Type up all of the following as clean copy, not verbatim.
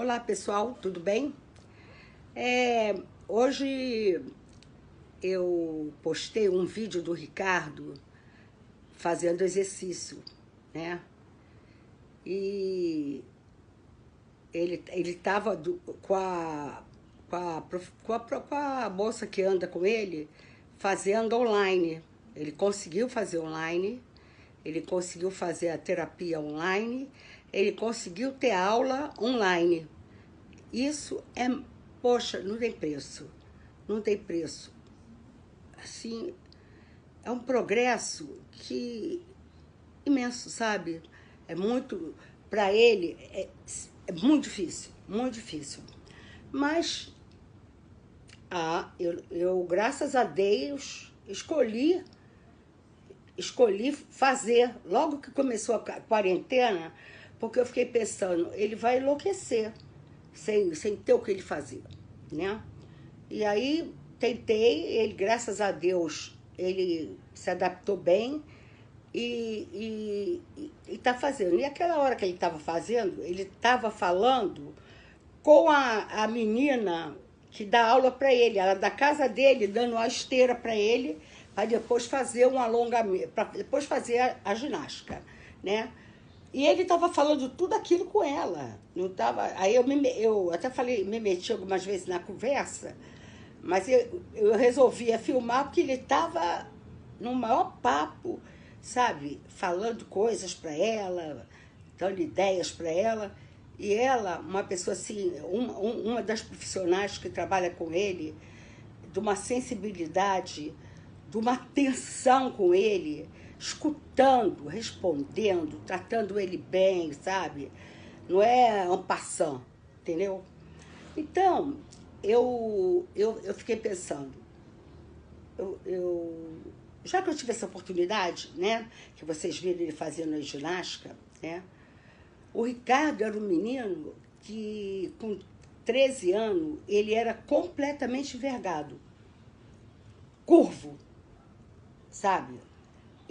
Olá pessoal, tudo bem? Hoje eu postei um vídeo do Ricardo fazendo exercício, né? E ele estava com a moça que anda com ele fazendo online. Ele conseguiu fazer online, ele conseguiu fazer a terapia online, ele conseguiu ter aula online. Isso é, poxa, não tem preço, não tem preço. Assim, é um progresso imenso, sabe? É muito, para ele, é muito difícil, muito difícil. Mas, eu graças a Deus, escolhi fazer, logo que começou a quarentena, porque eu fiquei pensando, ele vai enlouquecer sem ter o que ele fazia, né? E aí tentei, ele, graças a Deus, ele se adaptou bem e tá fazendo. E aquela hora que ele estava fazendo, ele estava falando com a menina que dá aula para ele, ela da casa dele, dando uma esteira para ele, para depois fazer um alongamento, para depois fazer a ginástica, né? E ele estava falando tudo aquilo com ela. Não tava, aí eu até falei, me meti algumas vezes na conversa, mas eu resolvia filmar porque ele estava no maior papo, sabe? Falando coisas para ela, dando ideias para ela. E ela, uma pessoa assim, uma das profissionais que trabalha com ele, de uma sensibilidade, de uma atenção com ele, escutando, respondendo, tratando ele bem, sabe? Não é en passant, entendeu? Então, eu fiquei pensando, já que eu tive essa oportunidade, né, que vocês viram ele fazendo a ginástica, né, o Ricardo era um menino que, com 13 anos, ele era completamente envergado, curvo, sabe?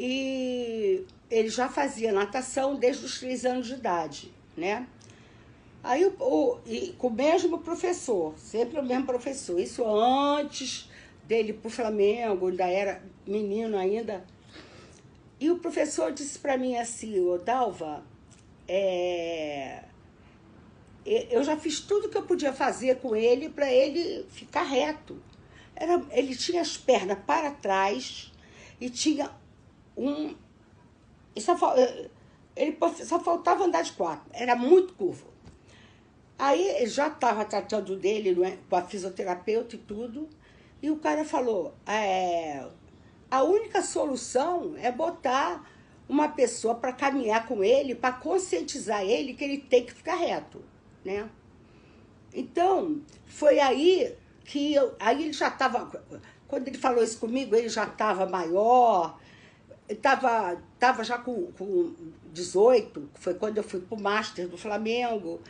E ele já fazia natação desde os 3 anos de idade, né? Aí, e com o mesmo professor, sempre o mesmo professor. Isso antes dele ir pro Flamengo, ainda era menino ainda. E o professor disse para mim assim, ô Dalva, eu já fiz tudo que eu podia fazer com ele para ele ficar reto. Ele tinha as pernas para trás e tinha ele só faltava andar de 4, era muito curvo. Aí ele já estava tratando dele com a fisioterapeuta e tudo, e o cara falou, a única solução é botar uma pessoa para caminhar com ele, para conscientizar ele que ele tem que ficar reto, né? Então, foi aí que aí ele já estava, quando ele falou isso comigo, ele já estava maior, tava já com 18, foi quando eu fui pro Master do Flamengo.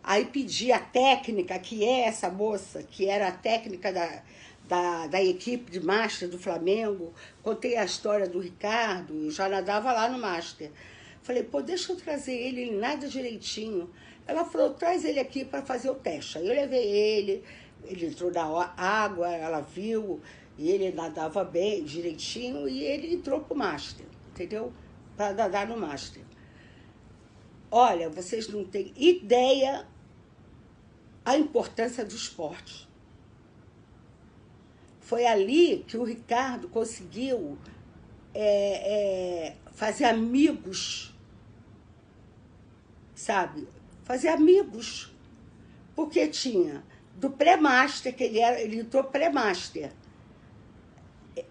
Aí pedi a técnica, que é essa moça, que era a técnica da equipe de Master do Flamengo. Contei a história do Ricardo, já nadava lá no Master. Falei, pô, deixa eu trazer ele nada direitinho. Ela falou, traz ele aqui para fazer o teste. Aí eu levei ele entrou na água, ela viu, e ele nadava bem, direitinho, e ele entrou pro Master, entendeu? Para nadar no Master. Olha, vocês não têm ideia a importância do esporte. Foi ali que o Ricardo conseguiu fazer amigos, sabe? Fazer amigos. Porque tinha do pré-master, que ele entrou pré-master.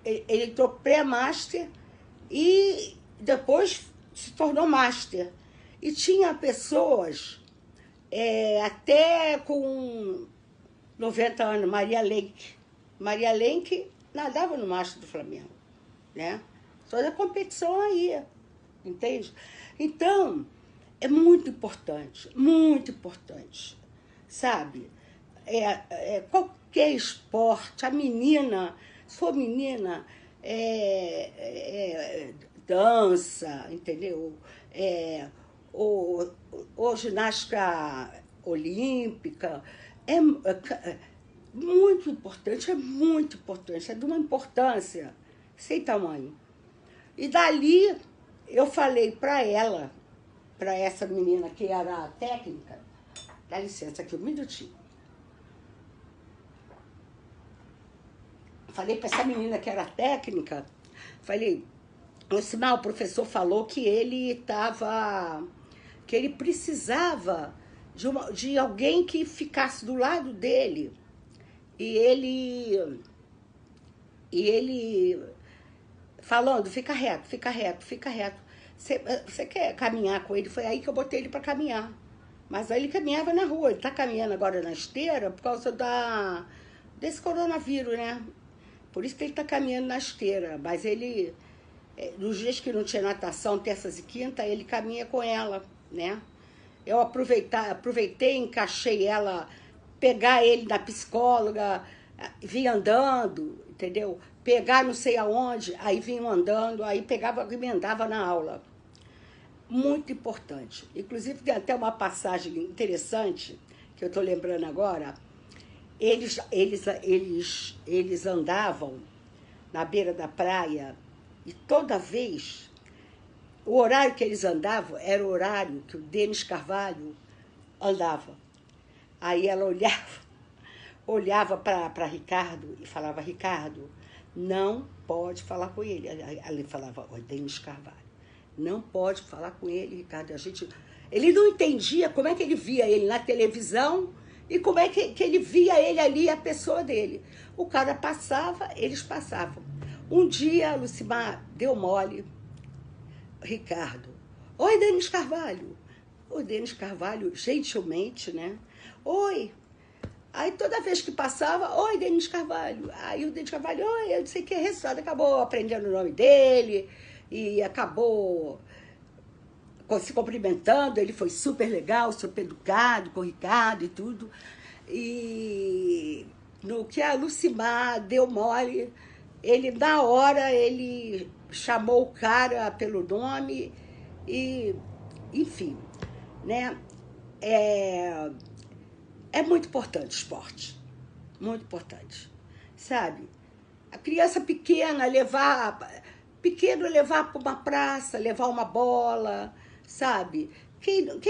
Ele entrou pré-master e depois se tornou master. E tinha pessoas até com 90 anos, Maria Lenk. Maria Lenk nadava no Master do Flamengo, né? Toda a competição aí, entende? Então, é muito importante, sabe? Qualquer esporte, a menina, sua menina, dança, entendeu? Ou ginástica olímpica. É muito importante, é de uma importância sem tamanho. E dali eu falei para ela, para essa menina que era a técnica, dá licença aqui um minutinho. Falei para essa menina que era técnica, falei, o professor falou que ele precisava de alguém que ficasse do lado dele. E ele falando, fica reto, fica reto, fica reto. Você quer caminhar com ele? Foi aí que eu botei ele para caminhar. Mas aí ele caminhava na rua, ele tá caminhando agora na esteira por causa desse coronavírus, né? Por isso que ele tá caminhando na esteira. Mas ele, nos dias que não tinha natação, terças e quintas, ele caminha com ela, né? Eu aproveitei, encaixei ela, pegar ele da psicóloga, vinha andando, entendeu? Pegar não sei aonde, aí vinha andando, aí pegava, emendava na aula. Muito importante. Inclusive, tem até uma passagem interessante, que eu estou lembrando agora. Eles andavam na beira da praia e toda vez, o horário que eles andavam era o horário que o Denis Carvalho andava. Aí ela olhava para Ricardo e falava, Ricardo, não pode falar com ele. Ela falava, Denis Carvalho, não pode falar com ele, Ricardo. Ele não entendia como é que ele via ele na televisão e como é que ele via ele ali, a pessoa dele. O cara passava, eles passavam. Um dia a Lucimar deu mole, Ricardo, oi, Denis Carvalho. O Denis Carvalho, gentilmente, né? Oi. Aí toda vez que passava, oi, Denis Carvalho. Aí o Denis Carvalho, oi, eu não sei o que, resultado, acabou aprendendo o nome dele e acabou se cumprimentando. Ele foi super legal, super educado com o Ricardo e tudo. E no que a Lucimar deu mole, ele, na hora, ele chamou o cara pelo nome e, enfim, né? É muito importante o esporte, muito importante, sabe? A criança pequena levar para uma praça, levar uma bola, sabe? Quem não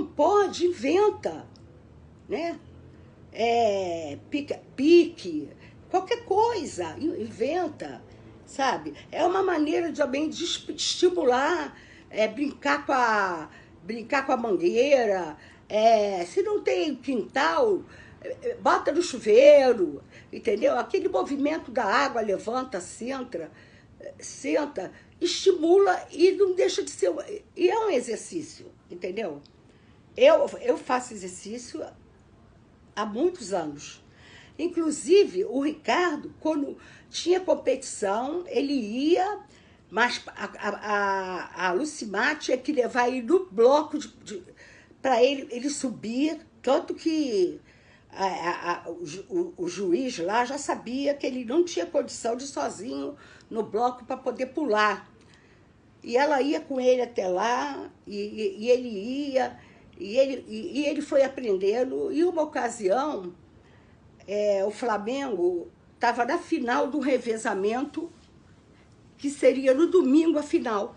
pode, inventa, né? Pique, qualquer coisa, inventa, sabe? É uma maneira também de estimular, brincar com a mangueira. Se não tem quintal, bota no chuveiro, entendeu? Aquele movimento da água, levanta, senta, estimula e não deixa de ser... E é um exercício, entendeu? Eu faço exercício há muitos anos. Inclusive, o Ricardo, quando tinha competição, ele ia, mas a Lucimar tinha que levar ele no bloco para ele subir, tanto que o juiz lá já sabia que ele não tinha condição de ir sozinho no bloco para poder pular. E ela ia com ele até lá, e ele ia, e ele foi aprendendo. E uma ocasião, o Flamengo estava na final do revezamento, que seria no domingo a final.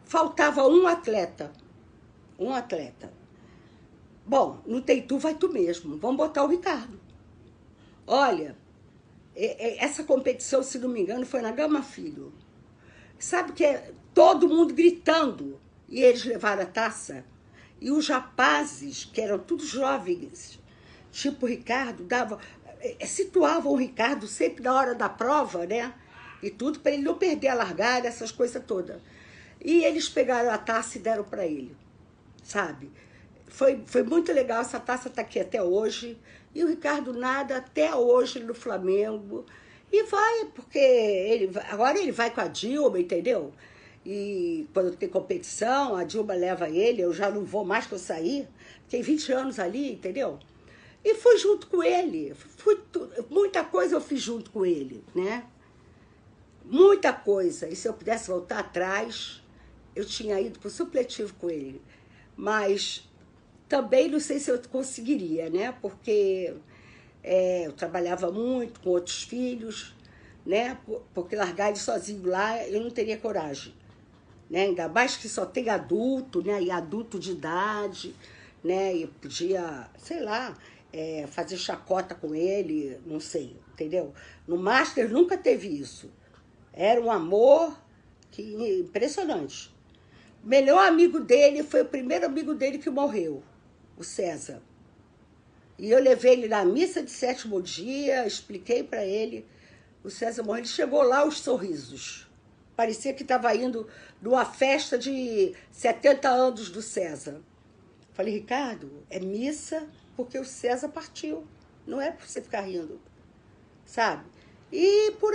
Faltava um atleta. Bom, não tem tu, vai tu mesmo. Vamos botar o Ricardo. Olha, essa competição, se não me engano, foi na Gama Filho. Sabe que é todo mundo gritando. E eles levaram a taça. E os rapazes, que eram todos jovens, tipo o Ricardo, situavam o Ricardo sempre na hora da prova, né? E tudo, para ele não perder a largada, essas coisas todas. E eles pegaram a taça e deram para ele. Sabe? Foi muito legal, essa taça está aqui até hoje, e o Ricardo nada até hoje no Flamengo, e vai, porque agora ele vai com a Dilma, entendeu? E quando tem competição, a Dilma leva ele, eu já não vou mais que eu saí, fiquei 20 anos ali, entendeu? E fui junto com ele, muita coisa eu fiz junto com ele, né? Muita coisa, e se eu pudesse voltar atrás, eu tinha ido para o supletivo com ele. Mas também não sei se eu conseguiria, né? Porque eu trabalhava muito com outros filhos, né? Porque largar ele sozinho lá, eu não teria coragem, né? Ainda mais que só tem adulto, né? E adulto de idade, né? E podia, sei lá, fazer chacota com ele, não sei, entendeu? No Master nunca teve isso. Era um amor impressionante. O melhor amigo dele foi o primeiro amigo dele que morreu, o César. E eu levei ele na missa de 7º dia, expliquei para ele. O César morreu, ele chegou lá aos sorrisos. Parecia que estava indo numa festa de 70 anos do César. Falei, Ricardo, é missa porque o César partiu. Não é para você ficar rindo, sabe? E por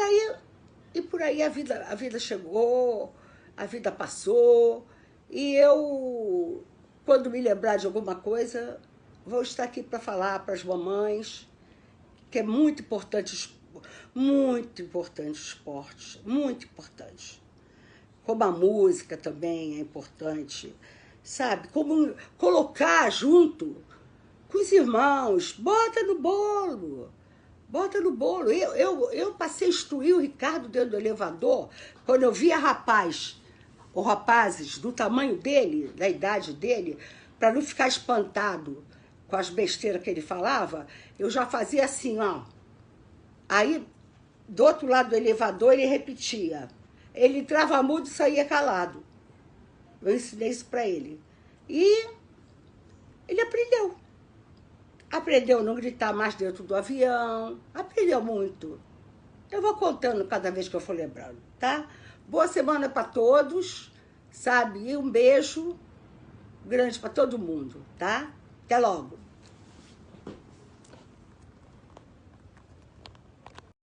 aí a vida chegou, a vida passou. E eu, quando me lembrar de alguma coisa, vou estar aqui para falar para as mamães que é muito importante o esporte, muito importante. Como a música também é importante, sabe? Como colocar junto com os irmãos, bota no bolo. Bota no bolo. Eu passei a instruir o Ricardo dentro do elevador, quando eu via ou rapazes do tamanho dele, da idade dele, para não ficar espantado com as besteiras que ele falava, eu já fazia assim, ó. Aí, do outro lado do elevador, ele repetia. Ele entrava mudo e saía calado. Eu ensinei isso para ele. E ele aprendeu. Aprendeu a não gritar mais dentro do avião. Aprendeu muito. Eu vou contando cada vez que eu for lembrando, tá? Boa semana para todos, sabe? E um beijo grande para todo mundo, tá? Até logo.